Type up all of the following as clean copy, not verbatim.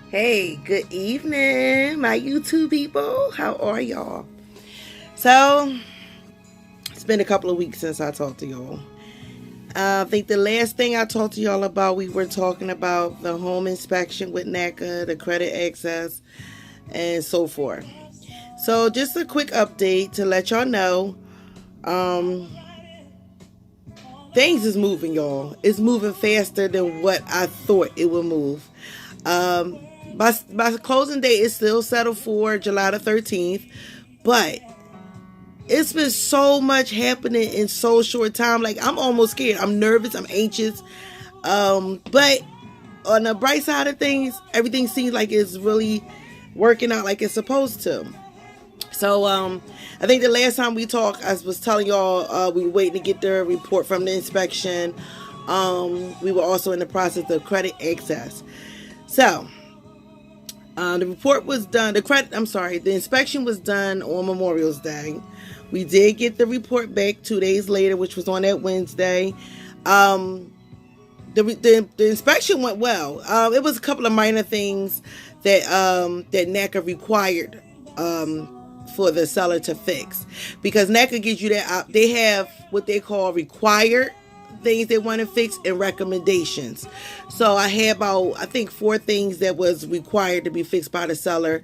Hey, good evening, my YouTube people. How are y'all? So, it's been a couple of weeks since I talked to y'all. I think the last thing I talked to y'all about, we were talking about the home inspection with Naca, the credit access, and so forth. So, just a quick update to let y'all know um, things is moving, y'all. It's moving faster than what I thought it would move. Um, my closing date is still settled for July the 13th, but it's been so much happening in so short time. Like, I'm almost scared. I'm nervous. I'm anxious. But on the bright side of things, everything seems like it's really working out like it's supposed to. So, I think the last time we talked, I was telling y'all we were waiting to get the report from the inspection. We were also in the process of credit access. So, the report was done. The inspection was done on Memorial's Day. We did get the report back 2 days later, which was on that Wednesday. Um, the inspection went well. It was a couple of minor things that NACA required for the seller to fix, because NACA gives you that. They have what they call required things they want to fix and recommendations. So I had about, I think, 4 things that was required to be fixed by the seller.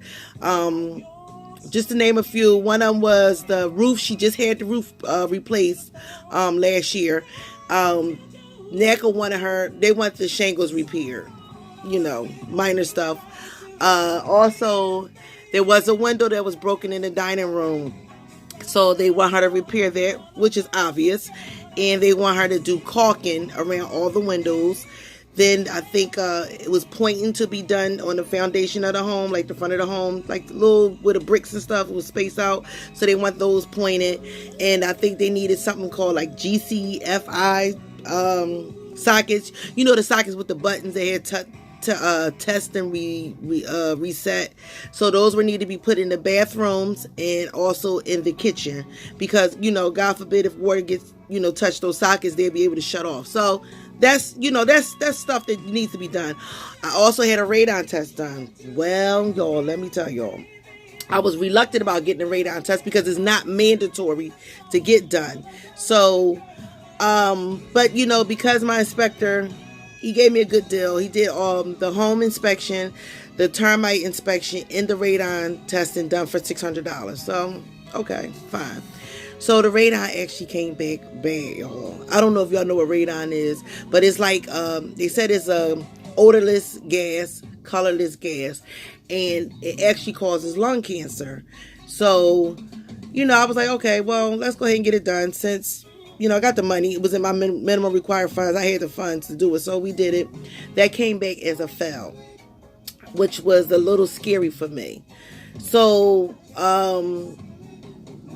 Just to name a few, one of them was the roof. She just had the roof replaced last year. NACA they want the shingles repaired, minor stuff. Also, there was a window that was broken in the dining room. So they want her to repair that, which is obvious. And they want her to do caulking around all the windows. Then I think it was pointing to be done on the foundation of the home, like the front of the home, like little with the bricks and stuff was spaced out. So they want those pointed. And I think they needed something called like GCFI sockets. You know, the sockets with the buttons they had to test and reset. So those would need to be put in the bathrooms and also in the kitchen, because God forbid if water gets touch those sockets, they'll be able to shut off. So that's stuff that needs to be done. I also had a radon test done. Well, y'all, let me tell y'all, I was reluctant about getting a radon test because it's not mandatory to get done. So but because my inspector, he gave me a good deal. He did the home inspection, the termite inspection, and the radon testing done for $600. So, okay, fine. So the radon actually came back bad, y'all. I don't know if y'all know what radon is, but it's like, they said it's a odorless gas, colorless gas, and it actually causes lung cancer. So, I was like, okay, well, let's go ahead and get it done since I got the money. It was in my minimum required funds. I had the funds to do it, so we did it. That came back as a fail, which was a little scary for me. So,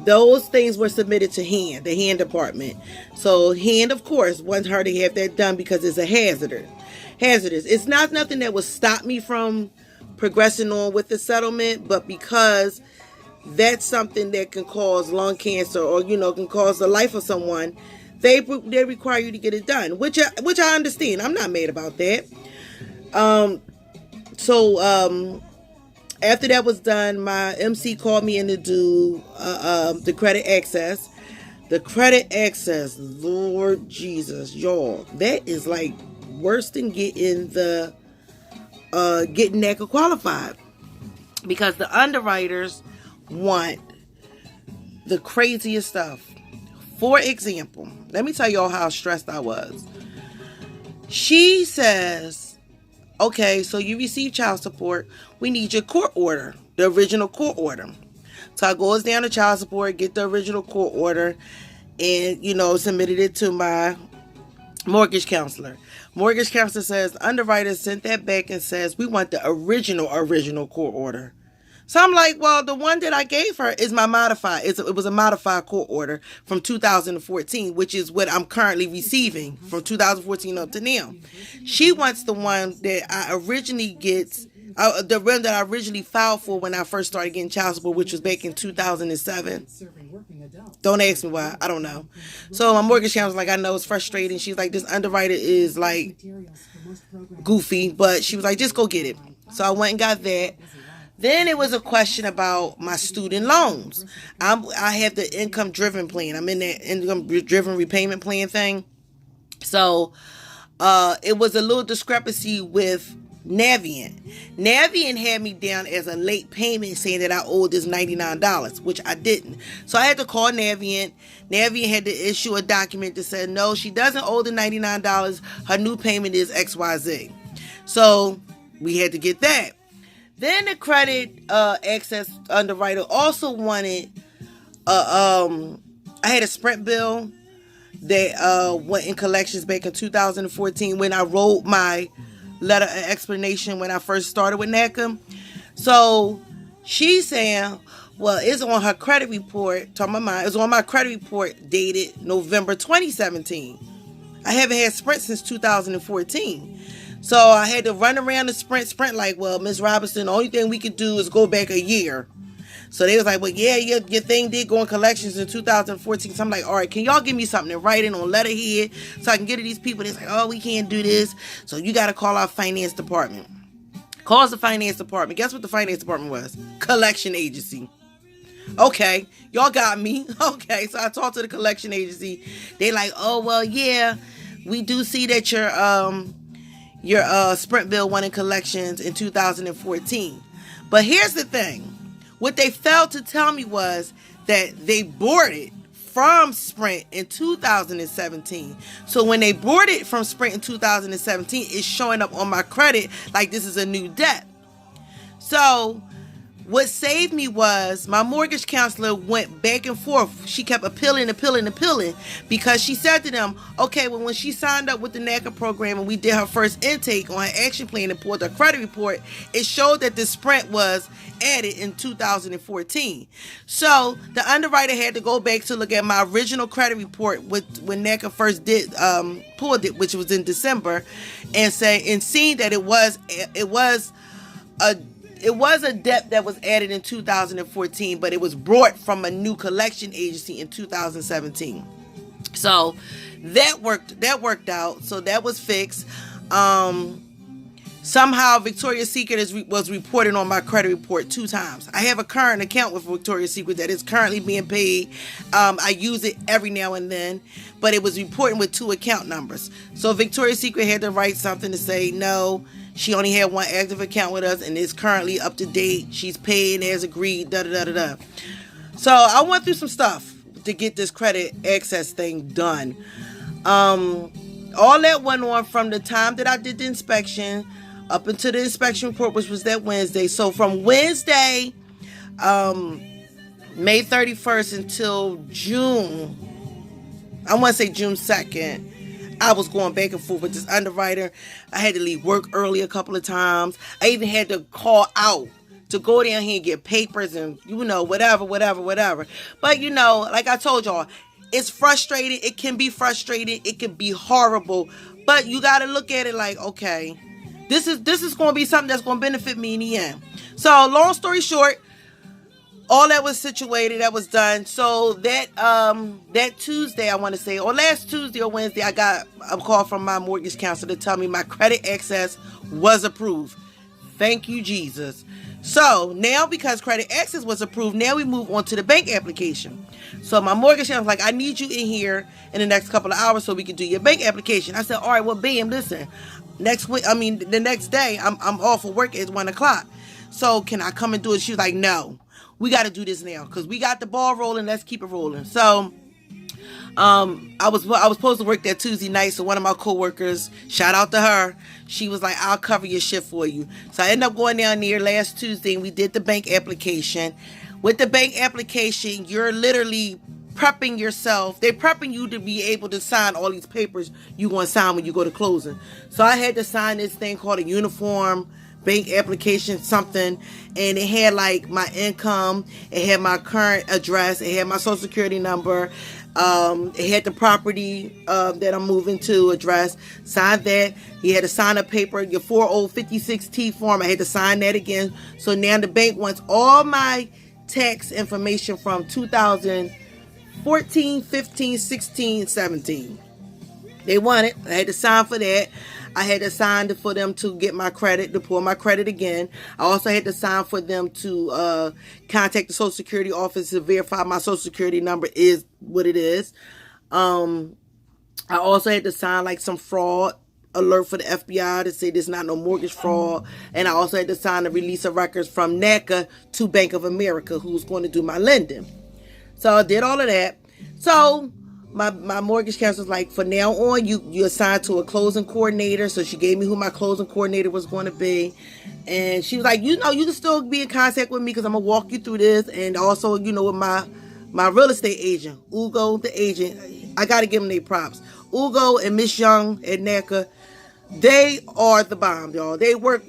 those things were submitted to the hand department. So, hand, of course, wants her to have that done because it's a hazardous. It's not nothing that would stop me from progressing on with the settlement, but because that's something that can cause lung cancer or can cause the life of someone, they require you to get it done, which I understand. I'm not mad about that. So after that was done, my MC called me in to do the credit access. The credit access, Lord Jesus, y'all, that is like worse than getting NACA qualified, because the underwriters want the craziest stuff. For example, let me tell y'all how stressed I was. She says, okay, so you receive child support. We need your court order, the original court order. So I goes down to child support, get the original court order, and, submitted it to my mortgage counselor. Mortgage counselor says, the underwriter sent that back and says, we want the original court order. So I'm like, well, the one that I gave her is my modified. It was a modified court order from 2014, which is what I'm currently receiving from 2014 up to now. She wants the one that I originally the one that I originally filed for when I first started getting child support, which was back in 2007. Don't ask me why. I don't know. So my mortgage counselor was like, I know it's frustrating. She's like, this underwriter is like goofy, but she was like, just go get it. So I went and got that. Then it was a question about my student loans. I have the income driven plan. I'm in that income driven repayment plan thing. So it was a little discrepancy with Navient. Navient had me down as a late payment, saying that I owed this $99, which I didn't. So I had to call Navient. Navient had to issue a document that said, no, she doesn't owe the $99. Her new payment is XYZ. So we had to get that. Then the credit access underwriter also wanted, I had a Sprint bill that went in collections back in 2014 when I wrote my letter of explanation when I first started with Naca. So she's saying, well, it's on her credit report, it's on my credit report dated November 2017. I haven't had Sprint since 2014. So I had to run around the Sprint like, well, Ms. Robinson, the only thing we could do is go back a year. So they was like, well, yeah, your thing did go in collections in 2014. So I'm like, all right, can y'all give me something to write in on letterhead so I can get to these people? They're like, oh, we can't do this. So you got to call our finance department. Calls the finance department. Guess what the finance department was? Collection agency. Okay, y'all got me. Okay, so I talked to the collection agency. They like, oh, well, yeah, we do see that your Sprint bill went in collections in 2014. But here's the thing. What they failed to tell me was that they boarded from Sprint in 2017. So when they boarded from Sprint in 2017, it's showing up on my credit like this is a new debt. So what saved me was my mortgage counselor went back and forth. She kept appealing because she said to them, okay, well, when she signed up with the Naca program and we did her first intake on her action plan and pulled her credit report, it showed that the Sprint was added in 2014. So the underwriter had to go back to look at my original credit report when Naca first pulled it, which was in December, and seeing that it was a debt that was added in 2014, but it was brought from a new collection agency in 2017. So that worked out. So that was fixed. Somehow Victoria's Secret was reported on my credit report 2 times. I have a current account with Victoria's Secret that is currently being paid. I use it every now and then, but it was reporting with 2 account numbers. So Victoria's Secret had to write something to say, no, she only had 1 active account with us and is currently up to date. She's paid as agreed, da-da-da-da-da. So I went through some stuff to get this credit access thing done. All that went on from the time that I did the inspection up until the inspection report, which was that Wednesday. So from Wednesday, May 31st until June, I want to say June 2nd, I was going back and forth with this underwriter. I had to leave work early a couple of times. I even had to call out to go down here and get papers and, whatever. But, like I told y'all, it's frustrating. It can be frustrating. It can be horrible. But you got to look at it like, okay, this is going to be something that's going to benefit me in the end. So long story short, all that was situated, that was done. So that Tuesday, I want to say, or last Tuesday or Wednesday, I got a call from my mortgage counselor to tell me my credit access was approved. Thank you, Jesus. So now, because credit access was approved, now we move on to the bank application. So my mortgage counselor was like, I need you in here in the next couple of hours so we can do your bank application. I said, all right, well, bam, listen. The next day, I'm off for work at 1:00. So can I come and do it? She was like, no, we got to do this now because we got the ball rolling. Let's keep it rolling. So I was supposed to work that Tuesday night. So one of my coworkers, shout out to her, she was like, I'll cover your shift for you. So I ended up going down there last Tuesday and we did the bank application. With the bank application, you're literally prepping yourself. They're prepping you to be able to sign all these papers you're going to sign when you go to closing. So I had to sign this thing called a uniform bank application something, and it had like my income, it had my current address, it had my social security number, it had the property that I'm moving to address. Signed that. You had to sign a paper, your 4056T form. I had to sign that again. So now the bank wants all my tax information from 2014, 15, 16, 17. They want it. I had to sign for that. I had to sign for them to get my credit, to pull my credit again. I also had to sign for them to contact the Social Security office to verify my Social Security number is what it is. I also had to sign like some fraud alert for the FBI to say there's not no mortgage fraud. And I also had to sign a release of records from Naca to Bank of America, who's going to do my lending. So I did all of that. So my mortgage counselor was like, from now on, you assigned to a closing coordinator. So she gave me who my closing coordinator was going to be. And she was like, you can still be in contact with me because I'm going to walk you through this. And also, with my real estate agent, Ugo, the agent, I got to give them their props. Ugo and Miss Young at Naca, they are the bomb, y'all. They work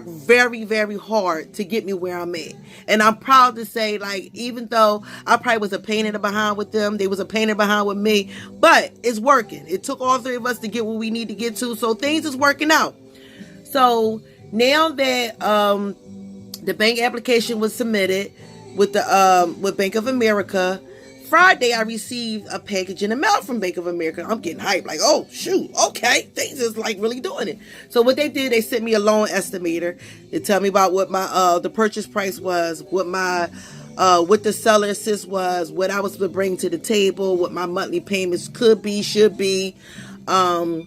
very, very hard to get me where I'm at. And I'm proud to say, like, even though I probably was a pain in the behind with them, they was a pain in the behind with me, but it's working. It took all three of us to get where we need to get to, so things is working out. So now that the bank application was submitted with Bank of America, Friday, I received a package in the mail from Bank of America. I'm getting hyped. Like, oh, shoot. Okay. Things is like really doing it. So what they did, they sent me a loan estimator to tell me about what my, the purchase price was, what the seller assist was, what I was to bring to the table, what my monthly payments could be, should be, my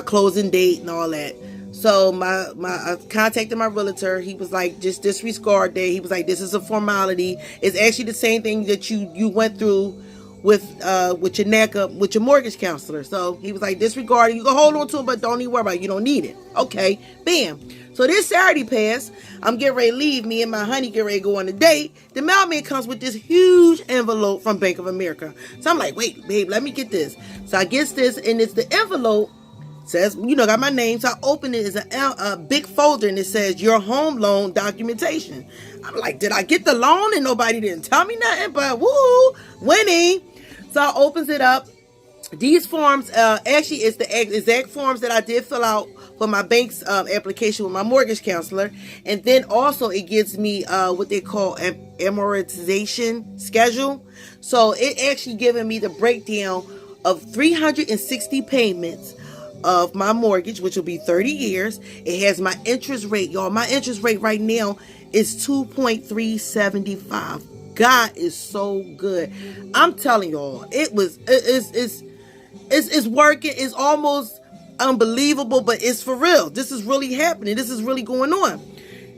closing date and all that. So I contacted my realtor. He was like, just disregard that. He was like, this is a formality. It's actually the same thing that you went through with your Naca, with your mortgage counselor. So he was like, disregard it. You can hold on to it, but don't even worry about it. You don't need it. Okay, bam. So this Saturday passed. I'm getting ready to leave. Me and my honey get ready to go on a date. The mailman comes with this huge envelope from Bank of America. So I'm like, wait, babe, let me get this. So I get this, and it's the envelope. Says, got my name. So I open it. It's a big folder, and it says your home loan documentation. I'm like, did I get the loan and nobody didn't tell me nothing? But woo, winning. So I opens it up. These forms, actually, it's the exact forms that I did fill out for my bank's application with my mortgage counselor. And then also it gives me what they call an amortization schedule. So it actually giving me the breakdown of 360 payments of my mortgage, which will be 30 years. It has my interest rate, y'all. My interest rate right now is 2.375. God is so good. I'm telling y'all, it's working. It's almost unbelievable, but it's for real. This is really happening. This is really going on.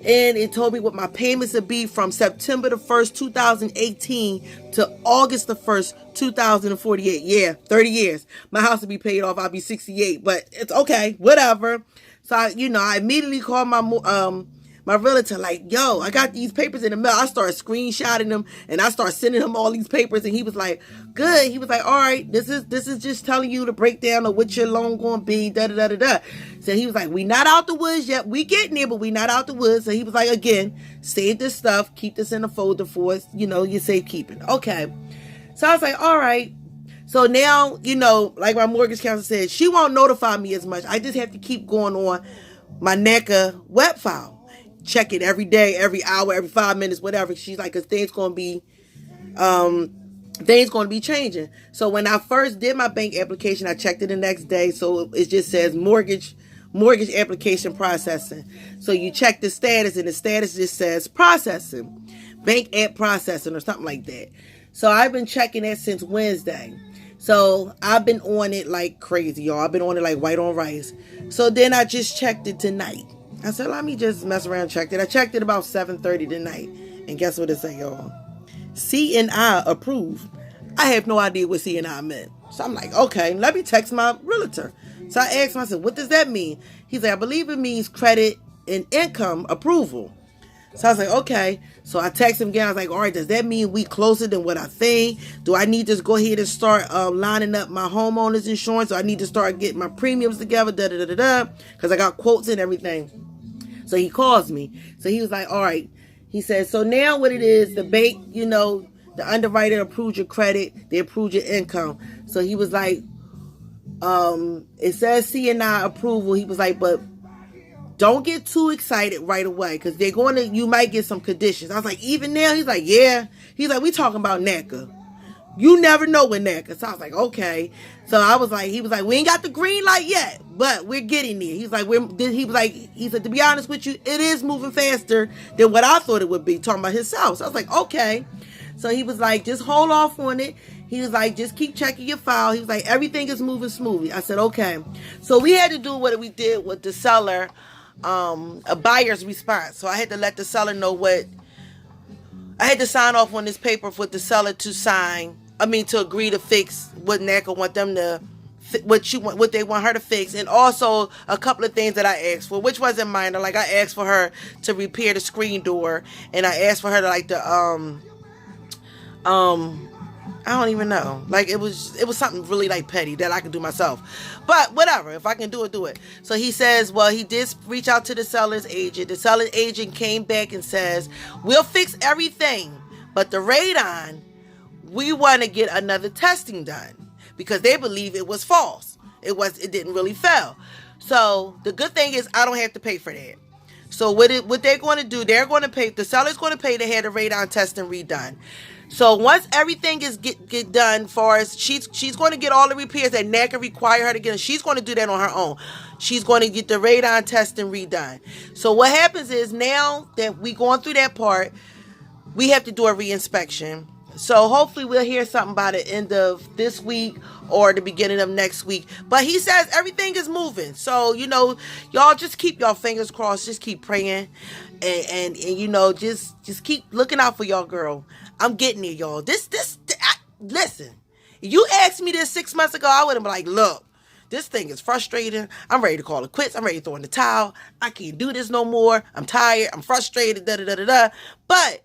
And it told me what my payments would be from September the 1st, 2018 to August the 1st, 2048. Yeah, 30 years. My house will be paid off. I'll be 68, but it's okay. Whatever. So, I immediately called my realtor, like, yo, I got these papers in the mail. I started screenshotting them, and I started sending him all these papers, and he was like, good. He was like, all right, this is just telling you the breakdown of what your loan going to be, da-da-da-da-da. So he was like, we not out the woods yet. We getting there, but we not out the woods. So he was like, again, save this stuff. Keep this in a folder for us. You're safekeeping. Okay. So I was like, all right. So now, like my mortgage counselor said, she won't notify me as much. I just have to keep going on my Naca web file. Check it every day, every hour, every 5 minutes, whatever. She's like, because things going to be changing. So when I first did my bank application, I checked it the next day. So it just says mortgage application processing. So you check the status, and the status just says processing, bank app processing, or something like that. So I've been checking that since Wednesday. So I've been on it like crazy, y'all. I've been on it like white on rice. So then I just checked it tonight. I said, let me just mess around and check it. I checked it about 7:30 tonight. And guess what it said, y'all? C&I approved. I have no idea what C&I meant. So I'm like, okay, let me text my realtor. So I asked him, I said, what does that mean? He's like, I believe it means credit and income approval. So I was like, okay. So I texted him again. I was like, all right, does that mean we closer than what I think? Do I need to go ahead and start lining up my homeowner's insurance? Or I need to start getting my premiums together, da-da-da-da-da, because I got quotes and everything. So he calls me. So he was like, all right. He said, so now what it is, the bank, the underwriter approved your credit. They approved your income. So he was like, it says C&I approval. He was like, but don't get too excited right away, because you might get some conditions. I was like, even now? He's like, yeah. He's like, we talking about Naca. You never know when that. Cause I was like, okay. So I was like, he was like, we ain't got the green light yet, but we're getting there. He's like, he said, to be honest with you, it is moving faster than what I thought it would be. Talking about himself. So I was like, okay. So he was like, just hold off on it. He was like, just keep checking your file. He was like, everything is moving smoothly. I said, okay. So we had to do what we did with the seller, a buyer's response. So I had to let the seller know what I had to sign off on this paper for the seller to sign. I mean, to agree to fix what Naca want them to, what they want her to fix, and also a couple of things that I asked for, which wasn't minor. Like I asked for her to repair the screen door, and I asked for her to like the I don't even know. Like it was something really like petty that I could do myself. But whatever, if I can do it, do it. So he says, well, he did reach out to the seller's agent. The seller's agent came back and says, we'll fix everything, but the radon, we want to get another testing done because they believe it was false. It didn't really fail. So the good thing is I don't have to pay for that. So what they're going to do, they're going to pay, the seller's going to pay to have the radon testing redone. So once everything is get done, for us, she's going to get all the repairs that NACA require her to get, and she's going to do that on her own. She's going to get the radon testing redone. So what happens is now that we going through that part, we have to do a reinspection. So hopefully we'll hear something by the end of this week or the beginning of next week. But he says everything is moving. So, y'all just keep y'all fingers crossed. Just keep praying. And just keep looking out for y'all girl. I'm getting it, y'all. Listen. If you asked me this 6 months ago, I would have been like, look, this thing is frustrating. I'm ready to call it quits. I'm ready to throw in the towel. I can't do this no more. I'm tired. I'm frustrated. Da-da-da-da-da. But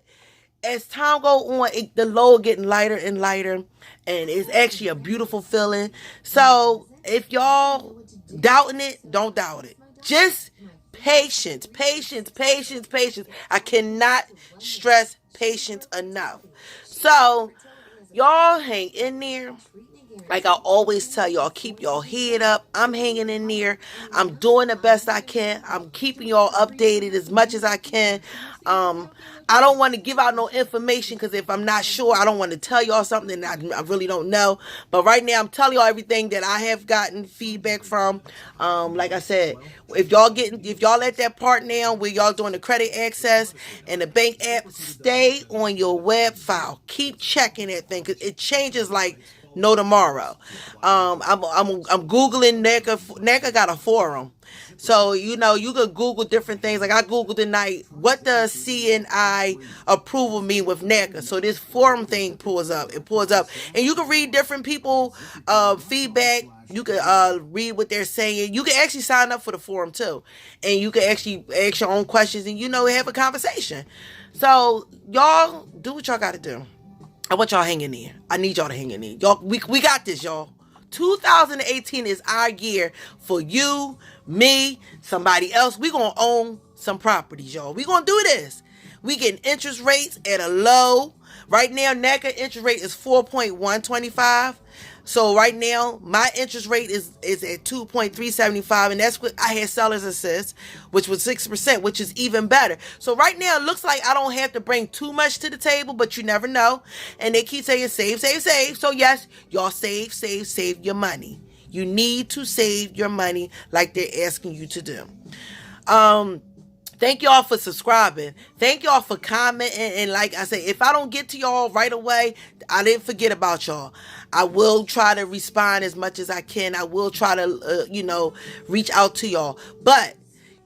as time go on, the load getting lighter and lighter, and it's actually a beautiful feeling. So if y'all doubting it, don't doubt it. Just patience. I cannot stress patience enough. So y'all hang in there. Like I always tell y'all, keep y'all head up. I'm hanging in there. I'm doing the best I can. I'm keeping y'all updated as much as I can. I don't want to give out no information because if I'm not sure, I don't want to tell y'all something that I really don't know. But right now, I'm telling y'all everything that I have gotten feedback from. Like I said, if y'all at that part now where y'all doing the credit access and the bank app, stay on your web file. Keep checking that thing because it changes like no tomorrow. I'm Googling NACA. NACA got a forum. So, you could Google different things. Like I Googled tonight, what does CNI approval mean with NACA? So this forum thing pulls up. It pulls up. And you can read different people feedback. You can read what they're saying. You can actually sign up for the forum too. And you can actually ask your own questions and, have a conversation. So y'all do what y'all got to do. I want y'all hanging in. I need y'all to hang in. Y'all, we got this, y'all. 2018 is our year for you, me, somebody else. We gonna own some properties, y'all. We gonna do this. We getting interest rates at a low. Right now, NACA interest rate is 4.125. So right now, my interest rate is at 2.375, and that's what I had seller's assist, which was 6%, which is even better. So right now, it looks like I don't have to bring too much to the table, but you never know. And they keep saying save. So yes, y'all save your money. You need to save your money like they're asking you to do. Thank y'all for subscribing. Thank y'all for commenting. And like I said, if I don't get to y'all right away, I didn't forget about y'all. I will try to respond as much as I can. I will try to, reach out to y'all. But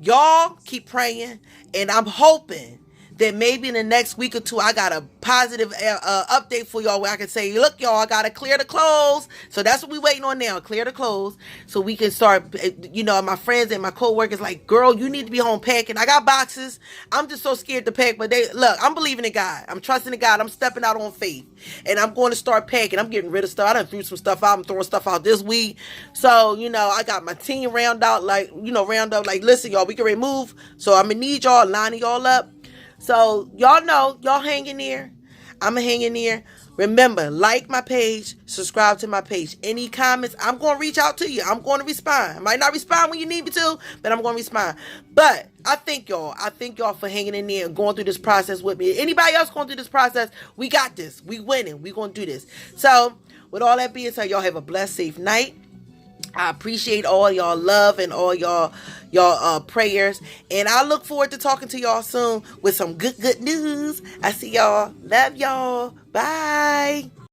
y'all keep praying. And I'm hoping that maybe in the next week or two, I got a positive update for y'all where I can say, look, y'all, I got to clear the clothes. So that's what we waiting on now, clear the clothes. So we can start, my friends and my co-workers like, girl, you need to be home packing. I got boxes. I'm just so scared to pack. But I'm believing in God. I'm trusting in God. I'm stepping out on faith. And I'm going to start packing. I'm getting rid of stuff. I done threw some stuff out. I'm throwing stuff out this week. So, I got my team round up like, listen, y'all, we can remove. So I'm going to need y'all, lining y'all up. So y'all know, y'all hang in there. I'm hanging there. Remember, like my page, subscribe to my page. Any comments, I'm going to reach out to you. I'm going to respond. I might not respond when you need me to, but I'm going to respond. But I thank y'all. I thank y'all for hanging in there and going through this process with me. Anybody else going through this process, we got this. We winning. We going to do this. So, with all that being said, y'all have a blessed, safe night. I appreciate all y'all love and all y'all prayers. And I look forward to talking to y'all soon with some good news. I see y'all. Love y'all. Bye.